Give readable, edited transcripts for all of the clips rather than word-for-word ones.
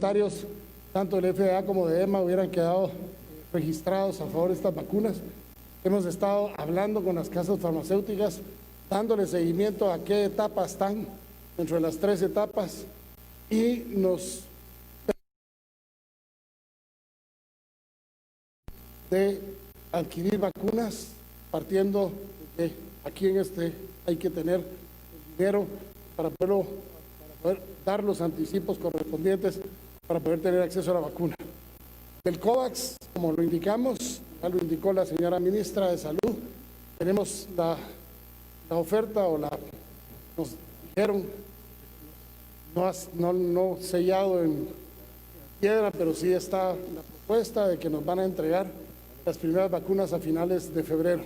voluntarios, tanto del FDA como de EMA, hubieran quedado registrados a favor de estas vacunas. Hemos estado hablando con las casas farmacéuticas, dándole seguimiento a qué etapas están dentro de las 3 etapas y nos de adquirir vacunas, partiendo de que aquí en hay que tener dinero para poder dar los anticipos correspondientes para poder tener acceso a la vacuna. Del COVAX, como lo indicamos, ya lo indicó la señora ministra de Salud, tenemos la oferta nos dijeron, no sellado en piedra, pero sí está la propuesta de que nos van a entregar las primeras vacunas a finales de febrero.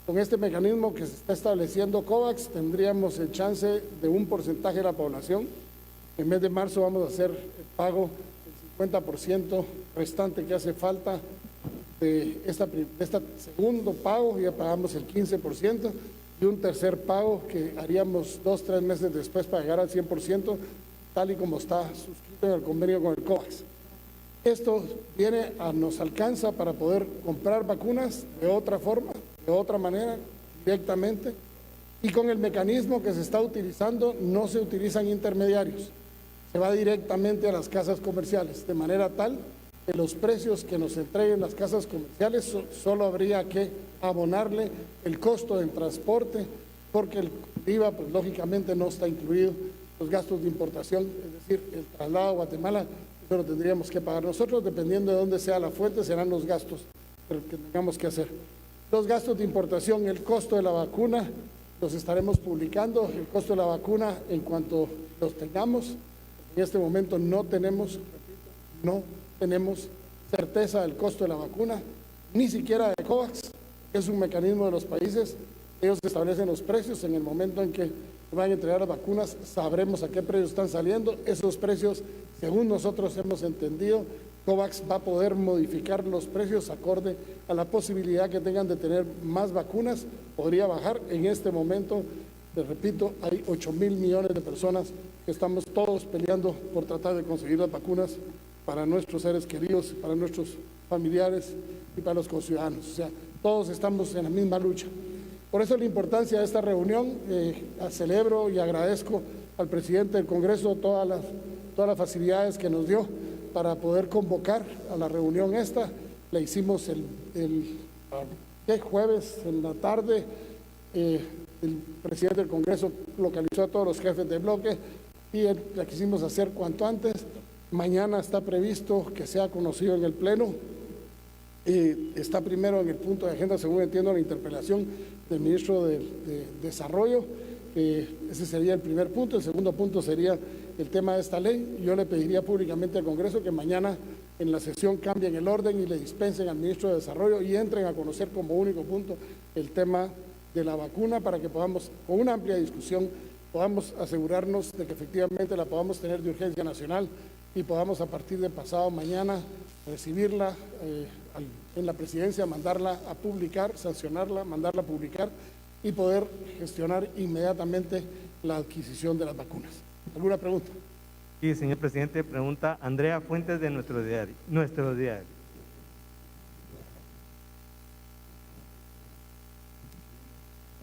Con este mecanismo que se está estableciendo COVAX, tendríamos el chance de un porcentaje de la población. En mes de marzo vamos a hacer el pago del 50% restante que hace falta de este segundo pago, ya pagamos el 15%, y un tercer pago que haríamos 2 o 3 meses después para llegar al 100%, tal y como está suscrito en el convenio con el COVAX. Esto nos alcanza para poder comprar vacunas de otra forma, de otra manera, directamente, y con el mecanismo que se está utilizando no se utilizan intermediarios, se va directamente a las casas comerciales, de manera tal que los precios que nos entreguen las casas comerciales solo habría que abonarle el costo del transporte, porque el IVA pues lógicamente no está incluido, los gastos de importación, es decir, el traslado a Guatemala, eso lo tendríamos que pagar nosotros, dependiendo de dónde sea la fuente, serán los gastos que tengamos que hacer. Los gastos de importación, el costo de la vacuna, los estaremos publicando, el costo de la vacuna en cuanto los tengamos. En este momento no tenemos certeza del costo de la vacuna, ni siquiera de COVAX, que es un mecanismo de los países. Ellos establecen los precios. En el momento en que van a entregar las vacunas, sabremos a qué precios están saliendo. Esos precios, según nosotros hemos entendido, COVAX va a poder modificar los precios acorde a la posibilidad que tengan de tener más vacunas. Podría bajar. En este momento, les repito, hay 8.000 millones de personas que estamos todos peleando por tratar de conseguir las vacunas para nuestros seres queridos, para nuestros familiares y para los conciudadanos. O sea, todos estamos en la misma lucha. Por eso la importancia de esta reunión. Celebro y agradezco al presidente del Congreso todas las facilidades que nos dio para poder convocar a la reunión esta. La hicimos el jueves en la tarde. El presidente del Congreso localizó a todos los jefes de bloque y la quisimos hacer cuanto antes. Mañana está previsto que sea conocido en el Pleno. Está primero en el punto de agenda, según entiendo, la interpelación del ministro de Desarrollo. Ese sería el primer punto. El segundo punto sería el tema de esta ley. Yo le pediría públicamente al Congreso que mañana en la sesión cambien el orden y le dispensen al ministro de Desarrollo y entren a conocer como único punto el tema de la vacuna, para que podamos, con una amplia discusión, podamos asegurarnos de que efectivamente la podamos tener de urgencia nacional y podamos a partir de pasado mañana recibirla en la presidencia, mandarla a publicar, sancionarla, mandarla a publicar y poder gestionar inmediatamente la adquisición de las vacunas. ¿Alguna pregunta? Sí, señor presidente, pregunta Andrea Fuentes de Nuestro Diario.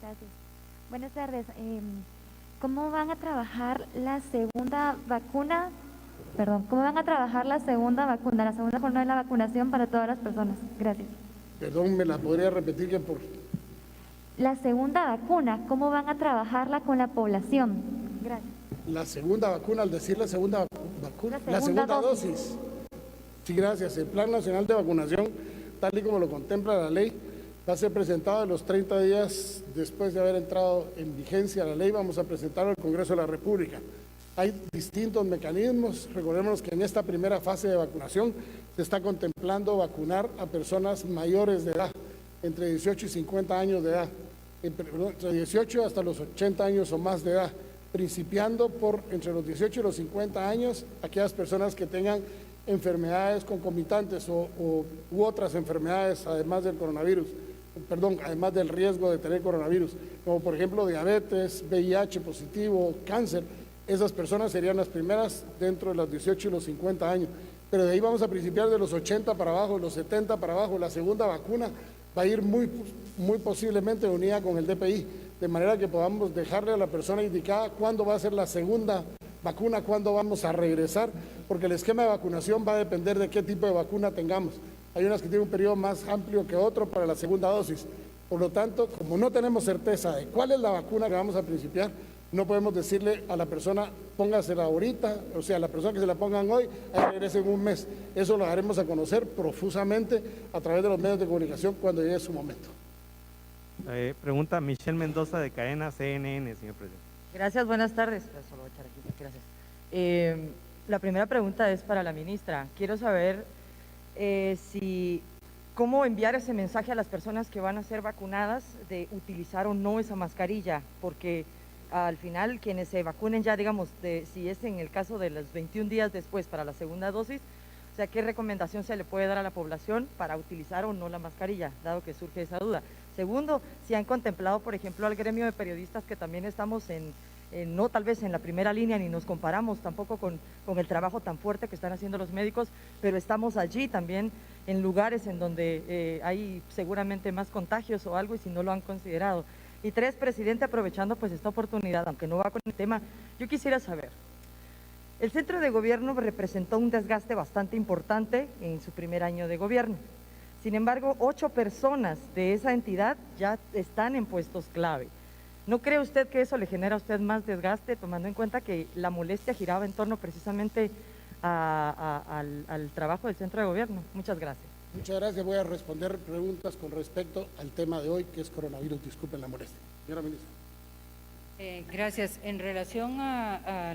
Gracias. Buenas tardes. ¿Cómo van a trabajar la segunda vacuna? ¿Cómo van a trabajar la segunda jornada de la vacunación para todas las personas? Gracias. Perdón, ¿me la podría repetir? Que por... La segunda vacuna, ¿cómo van a trabajarla con la población? Gracias. La segunda vacuna, al decir la segunda vacuna, la segunda dosis. Sí, gracias. El Plan Nacional de Vacunación, tal y como lo contempla la ley, va a ser presentado en los 30 días después de haber entrado en vigencia la ley. Vamos a presentarlo al Congreso de la República. Hay distintos mecanismos. Recordemos que en esta primera fase de vacunación se está contemplando vacunar a personas mayores de edad, entre 18 y 50 años de edad, entre 18 hasta los 80 años o más de edad, principiando por entre los 18 y los 50 años, aquellas personas que tengan enfermedades concomitantes u otras enfermedades además del coronavirus, además del riesgo de tener coronavirus, como por ejemplo diabetes, VIH positivo, cáncer. esas personas serían las primeras dentro de los 18 y los 50 años. Pero de ahí vamos a principiar de los 80 para abajo, los 70 para abajo. La segunda vacuna va a ir muy posiblemente unida con el DPI, de manera que podamos dejarle a la persona indicada cuándo va a ser la segunda vacuna, cuándo vamos a regresar, porque el esquema de vacunación va a depender de qué tipo de vacuna tengamos. Hay unas que tienen un periodo más amplio que otro para la segunda dosis. Por lo tanto, como no tenemos certeza de cuál es la vacuna que vamos a principiar, no podemos decirle a la persona, póngasela ahorita, o sea, a la persona que se la pongan hoy, regrese en un mes. Eso lo haremos a conocer profusamente a través de los medios de comunicación cuando llegue su momento. Pregunta Michelle Mendoza de cadena CNN, señor presidente. Gracias, buenas tardes. Solo voy a echar aquí, gracias. La primera pregunta es para la ministra. Quiero saber cómo enviar ese mensaje a las personas que van a ser vacunadas de utilizar o no esa mascarilla, porque al final quienes se vacunen ya, digamos, si es en el caso de los 21 días después para la segunda dosis, o sea, ¿qué recomendación se le puede dar a la población para utilizar o no la mascarilla, dado que surge esa duda? Segundo, si han contemplado, por ejemplo, al gremio de periodistas que también estamos no tal vez en la primera línea ni nos comparamos tampoco con el trabajo tan fuerte que están haciendo los médicos, pero estamos allí también en lugares en donde hay seguramente más contagios o algo y si no lo han considerado. Y tres, presidente, aprovechando pues esta oportunidad, aunque no va con el tema, yo quisiera saber, el centro de gobierno representó un desgaste bastante importante en su primer año de gobierno. Sin embargo, 8 personas de esa entidad ya están en puestos clave. ¿No cree usted que eso le genera a usted más desgaste, tomando en cuenta que la molestia giraba en torno precisamente al trabajo del centro de gobierno? Muchas gracias. Muchas gracias. Voy a responder preguntas con respecto al tema de hoy, que es coronavirus. Disculpen la molestia. Señora ministra. Gracias. En relación a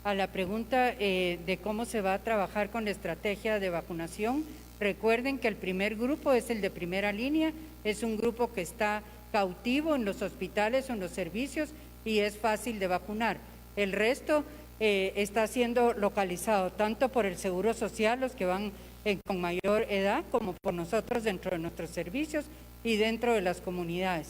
la pregunta de cómo se va a trabajar con la estrategia de vacunación, recuerden que el primer grupo es el de primera línea, es un grupo que está cautivo en los hospitales o en los servicios y es fácil de vacunar. El resto está siendo localizado tanto por el Seguro Social, los que van con mayor edad, como por nosotros dentro de nuestros servicios y dentro de las comunidades.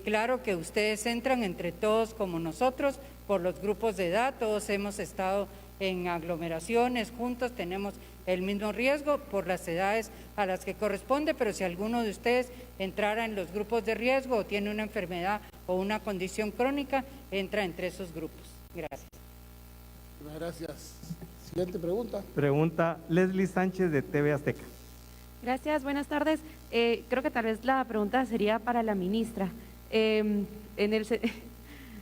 Claro que ustedes entran entre todos como nosotros por los grupos de edad, todos hemos estado en aglomeraciones juntos, tenemos el mismo riesgo por las edades a las que corresponde, pero si alguno de ustedes entrara en los grupos de riesgo o tiene una enfermedad o una condición crónica, entra entre esos grupos. Gracias. Gracias. Siguiente pregunta. Pregunta Leslie Sánchez de TV Azteca. Gracias, buenas tardes. Creo que tal vez la pregunta sería para la ministra.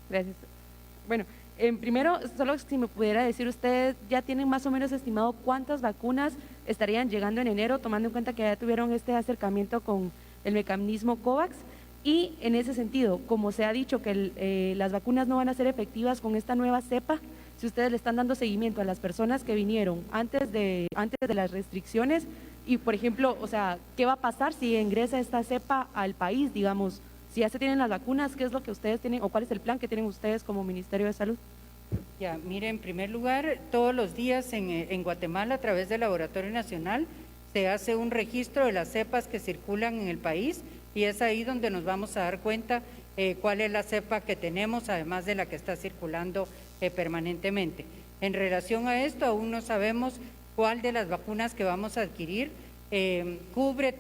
Gracias. Bueno, primero, solo si me pudiera decir, ustedes ya tienen más o menos estimado cuántas vacunas estarían llegando en enero, tomando en cuenta que ya tuvieron este acercamiento con el mecanismo COVAX. Y en ese sentido, como se ha dicho que las vacunas no van a ser efectivas con esta nueva cepa, si ustedes le están dando seguimiento a las personas que vinieron antes de las restricciones y, por ejemplo, o sea, ¿qué va a pasar si ingresa esta cepa al país, digamos? Si ya se tienen las vacunas, ¿qué es lo que ustedes tienen o cuál es el plan que tienen ustedes como Ministerio de Salud? Ya, mire, en primer lugar, todos los días en Guatemala, a través del Laboratorio Nacional, se hace un registro de las cepas que circulan en el país y es ahí donde nos vamos a dar cuenta cuál es la cepa que tenemos, además de la que está circulando permanentemente. En relación a esto, aún no sabemos cuál de las vacunas que vamos a adquirir cubre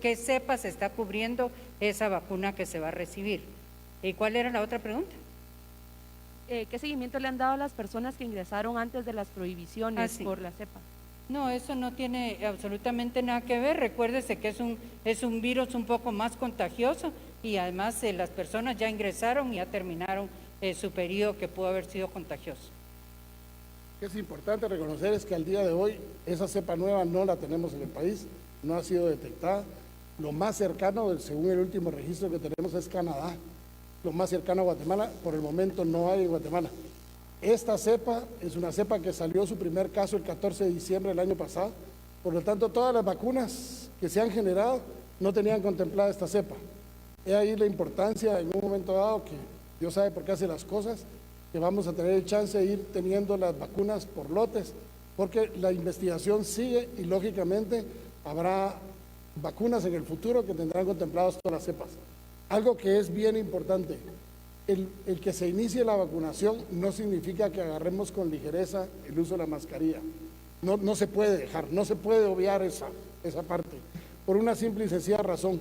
qué cepa se está cubriendo esa vacuna que se va a recibir. ¿Y cuál era la otra pregunta? ¿Qué seguimiento le han dado a las personas que ingresaron antes de las prohibiciones por la cepa? No, eso no tiene absolutamente nada que ver. Recuérdese que es un virus un poco más contagioso y además las personas ya ingresaron y ya terminaron su periodo que pudo haber sido contagioso. Es importante reconocer es que al día de hoy esa cepa nueva no la tenemos en el país, no ha sido detectada. Lo más cercano, según el último registro que tenemos, es Canadá. Lo más cercano a Guatemala, por el momento no hay en Guatemala. Esta cepa es una cepa que salió su primer caso el 14 de diciembre del año pasado. Por lo tanto, todas las vacunas que se han generado no tenían contemplada esta cepa. He ahí la importancia en un momento dado, que Dios sabe por qué hace las cosas, que vamos a tener el chance de ir teniendo las vacunas por lotes, porque la investigación sigue y lógicamente habrá vacunas en el futuro que tendrán contempladas todas las cepas. Algo que es bien importante, el que se inicie la vacunación no significa que agarremos con ligereza el uso de la mascarilla. No se puede dejar, no se puede obviar esa parte, por una simple y sencilla razón.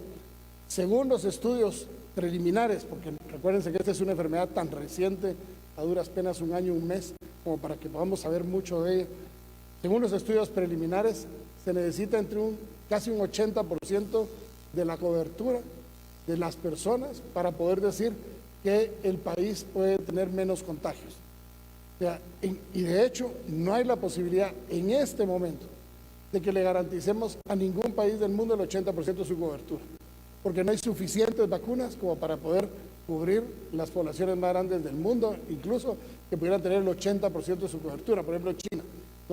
Según los estudios preliminares, porque recuérdense que esta es una enfermedad tan reciente, a duras penas un año, un mes, como para que podamos saber mucho de ella. Según los estudios preliminares, se necesita entre casi un 80% de la cobertura de las personas para poder decir que el país puede tener menos contagios. O sea, y de hecho, no hay la posibilidad en este momento de que le garanticemos a ningún país del mundo el 80% de su cobertura, porque no hay suficientes vacunas como para poder cubrir las poblaciones más grandes del mundo, incluso que pudieran tener el 80% de su cobertura. Por ejemplo, China.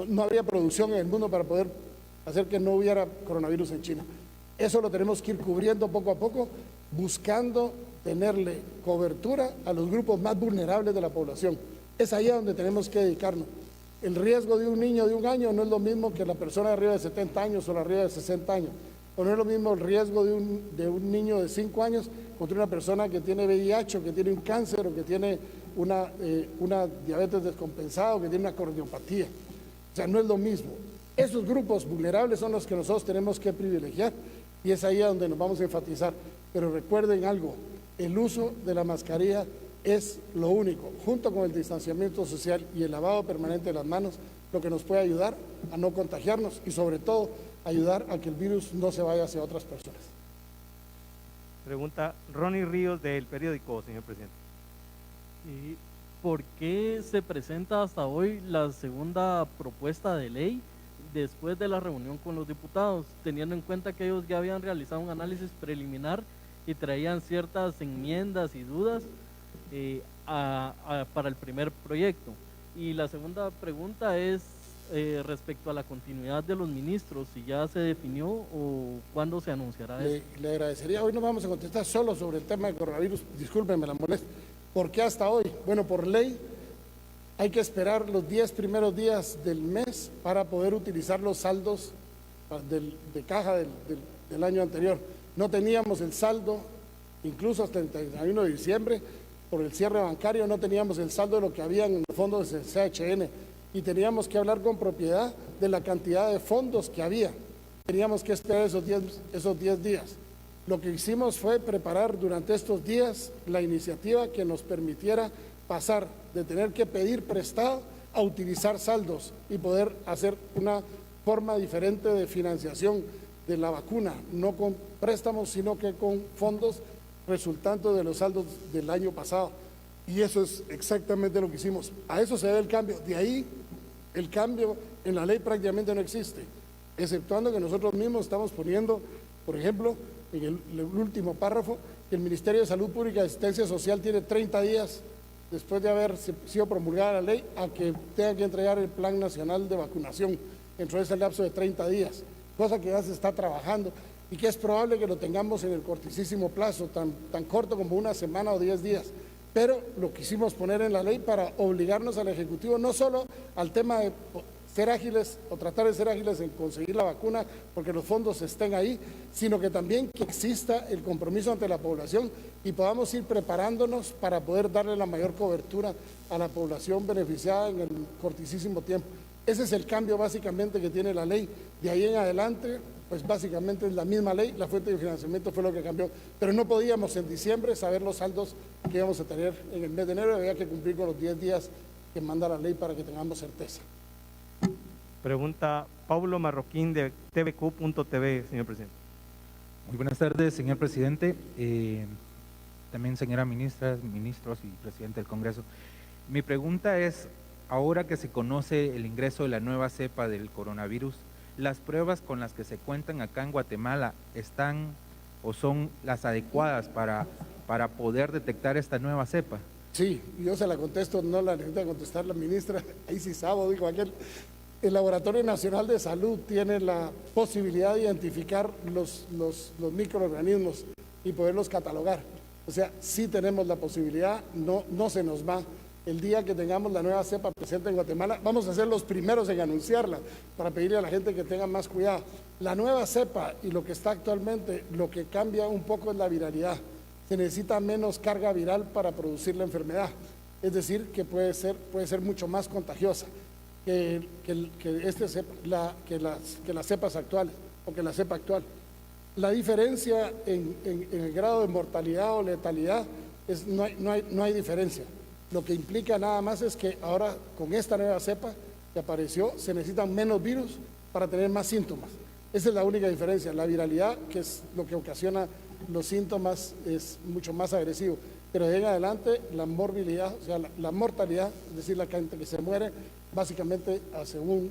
No habría producción en el mundo para poder hacer que no hubiera coronavirus en China. Eso lo tenemos que ir cubriendo poco a poco, buscando tenerle cobertura a los grupos más vulnerables de la población. Es ahí a donde tenemos que dedicarnos. El riesgo de un niño de 1 año no es lo mismo que la persona de arriba de 70 años o la arriba de 60 años. O no es lo mismo el riesgo de un niño de 5 años contra una persona que tiene VIH, o que tiene un cáncer, o que tiene una diabetes descompensada, o que tiene una cardiopatía. O sea, no es lo mismo. Esos grupos vulnerables son los que nosotros tenemos que privilegiar, y es ahí a donde nos vamos a enfatizar. Pero recuerden algo, el uso de la mascarilla es lo único, junto con el distanciamiento social y el lavado permanente de las manos, lo que nos puede ayudar a no contagiarnos y sobre todo ayudar a que el virus no se vaya hacia otras personas. Pregunta Ronnie Ríos del periódico, señor presidente. ¿Y por qué se presenta hasta hoy la segunda propuesta de ley después de la reunión con los diputados, teniendo en cuenta que ellos ya habían realizado un análisis preliminar y traían ciertas enmiendas y dudas para el primer proyecto? Y la segunda pregunta es respecto a la continuidad de los ministros, si ya se definió o cuándo se anunciará eso. Le agradecería, hoy no vamos a contestar solo sobre el tema del coronavirus, discúlpenme la molestia. ¿Por qué hasta hoy? Bueno, por ley hay que esperar los 10 primeros días del mes para poder utilizar los saldos de caja del año anterior. No teníamos el saldo, incluso hasta el 31 de diciembre, por el cierre bancario, no teníamos el saldo de lo que había en los fondos del CHN y teníamos que hablar con propiedad de la cantidad de fondos que había. Teníamos que esperar esos 10 días. Lo que hicimos fue preparar durante estos días la iniciativa que nos permitiera pasar de tener que pedir prestado a utilizar saldos y poder hacer una forma diferente de financiación de la vacuna, no con préstamos, sino que con fondos resultantes de los saldos del año pasado. Y eso es exactamente lo que hicimos. A eso se debe el cambio. De ahí, el cambio en la ley prácticamente no existe, exceptuando que nosotros mismos estamos poniendo, por ejemplo, en el último párrafo, que el Ministerio de Salud Pública y Asistencia Social tiene 30 días después de haber sido promulgada la ley a que tenga que entregar el Plan Nacional de Vacunación dentro de ese lapso de 30 días, cosa que ya se está trabajando y que es probable que lo tengamos en el cortísimo plazo, tan corto como 1 semana o 10 días. Pero lo quisimos poner en la ley para obligarnos al Ejecutivo no solo al tema de ser ágiles o tratar de ser ágiles en conseguir la vacuna porque los fondos estén ahí, sino que también que exista el compromiso ante la población y podamos ir preparándonos para poder darle la mayor cobertura a la población beneficiada en el cortísimo tiempo. Ese es el cambio básicamente que tiene la ley. De ahí en adelante, pues básicamente es la misma ley, la fuente de financiamiento fue lo que cambió, pero no podíamos en diciembre saber los saldos que íbamos a tener en el mes de enero, había que cumplir con los 10 días que manda la ley para que tengamos certeza. Pregunta Pablo Marroquín de tvq.tv, señor presidente. Muy buenas tardes, señor presidente, también señora ministra, ministros y presidente del Congreso. Mi pregunta es, ahora que se conoce el ingreso de la nueva cepa del coronavirus, ¿las pruebas con las que se cuentan acá en Guatemala están o son las adecuadas para poder detectar esta nueva cepa? Sí, yo se la contesto, no la necesita contestar la ministra, ahí sí sabo, dijo aquel. El Laboratorio Nacional de Salud tiene la posibilidad de identificar los microorganismos y poderlos catalogar. O sea, sí tenemos la posibilidad, no se nos va. El día que tengamos la nueva cepa presente en Guatemala, vamos a ser los primeros en anunciarla para pedirle a la gente que tenga más cuidado. La nueva cepa y lo que está actualmente, lo que cambia un poco es la viralidad. se necesita menos carga viral para producir la enfermedad. Es decir, que puede ser mucho más contagiosa que las cepas actuales o que la cepa actual. La diferencia en el grado de mortalidad o letalidad no hay diferencia. Lo que implica nada más es que ahora con esta nueva cepa que apareció se necesitan menos virus para tener más síntomas. Esa es la única diferencia. La viralidad, que es lo que ocasiona los síntomas, es mucho más agresivo. Pero de ahí en adelante la morbilidad, o sea, la mortalidad, es decir, la gente que se muere, básicamente según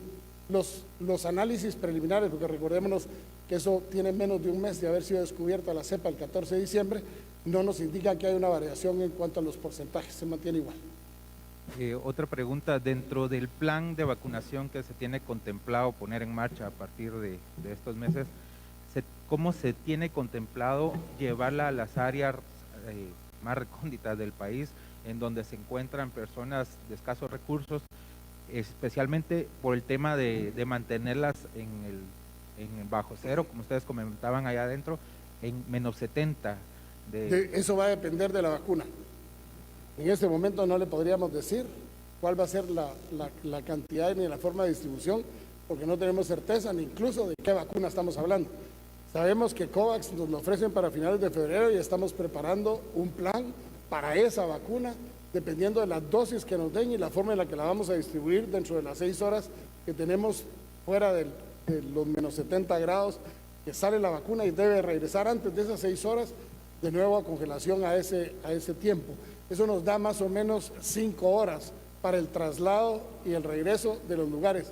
los análisis preliminares, porque recordémonos que eso tiene menos de un mes de haber sido descubierta la cepa el 14 de diciembre, no nos indica que hay una variación en cuanto a los porcentajes, se mantiene igual. Otra pregunta, dentro del plan de vacunación que se tiene contemplado poner en marcha a partir de estos meses, ¿cómo se tiene contemplado llevarla a las áreas más recónditas del país, en donde se encuentran personas de escasos recursos, especialmente por el tema de mantenerlas en bajo cero, como ustedes comentaban allá adentro, en menos 70? Eso va a depender de la vacuna. En este momento no le podríamos decir cuál va a ser la cantidad ni la forma de distribución, porque no tenemos certeza ni incluso de qué vacuna estamos hablando. Sabemos que COVAX nos lo ofrecen para finales de febrero y estamos preparando un plan para esa vacuna, dependiendo de las dosis que nos den y la forma en la que la vamos a distribuir dentro de las 6 horas que tenemos fuera de los menos 70 grados, que sale la vacuna y debe regresar antes de esas 6 horas de nuevo a congelación a ese tiempo. Eso nos da más o menos 5 horas para el traslado y el regreso de los lugares.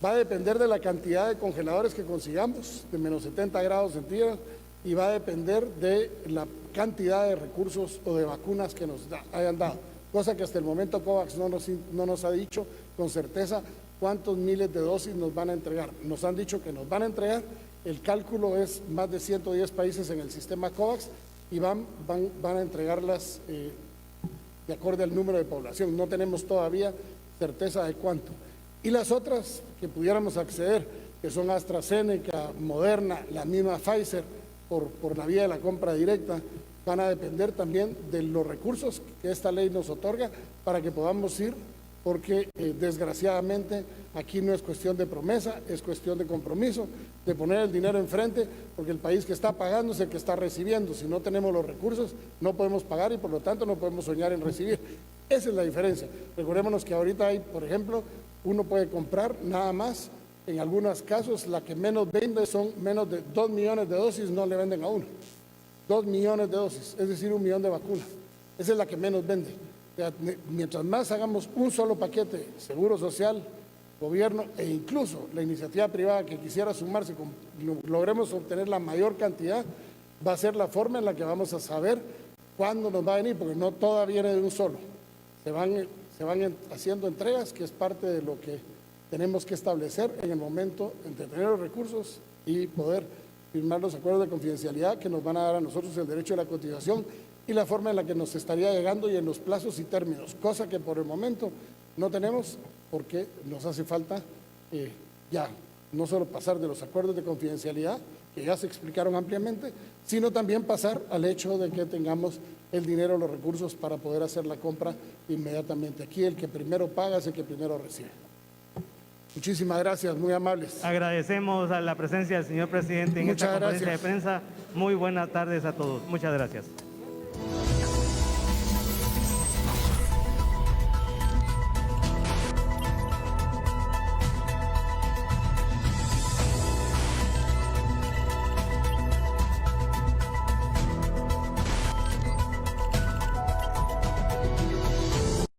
Va a depender de la cantidad de congeladores que consigamos, de menos 70 grados centígrados, y va a depender de la cantidad de recursos o de vacunas que nos hayan dado. Cosa que hasta el momento COVAX no nos ha dicho con certeza cuántos miles de dosis nos van a entregar. Nos han dicho que nos van a entregar, el cálculo es más de 110 países en el sistema COVAX y van a entregarlas de acuerdo al número de población. No tenemos todavía certeza de cuánto. Y las otras que pudiéramos acceder, que son AstraZeneca, Moderna, la misma Pfizer, por la vía de la compra directa, van a depender también de los recursos que esta ley nos otorga para que podamos ir, porque desgraciadamente aquí no es cuestión de promesa, es cuestión de compromiso, de poner el dinero enfrente, porque el país que está pagando es el que está recibiendo. Si no tenemos los recursos, no podemos pagar y por lo tanto no podemos soñar en recibir. Esa es la diferencia. Recordémonos que ahorita hay, por ejemplo, uno puede comprar nada más, en algunos casos la que menos vende son menos de 2 millones de dosis, no le venden a uno. 2 millones de dosis, es decir, 1 millón de vacunas. Esa es la que menos vende. O sea, mientras más hagamos un solo paquete, Seguro Social, gobierno e incluso la iniciativa privada que quisiera sumarse, logremos obtener la mayor cantidad, va a ser la forma en la que vamos a saber cuándo nos va a venir, porque no toda viene de un solo. Se van haciendo entregas, que es parte de lo que tenemos que establecer en el momento entre tener los recursos y poder firmar los acuerdos de confidencialidad que nos van a dar a nosotros el derecho de la cotización y la forma en la que nos estaría llegando y en los plazos y términos, cosa que por el momento no tenemos porque nos hace falta ya no solo pasar de los acuerdos de confidencialidad, que ya se explicaron ampliamente, sino también pasar al hecho de que tengamos el dinero, los recursos para poder hacer la compra inmediatamente. Aquí el que primero paga es el que primero recibe. Muchísimas gracias, muy amables. Agradecemos a la presencia del señor presidente en esta conferencia de prensa. Muy buenas tardes a todos. Muchas gracias.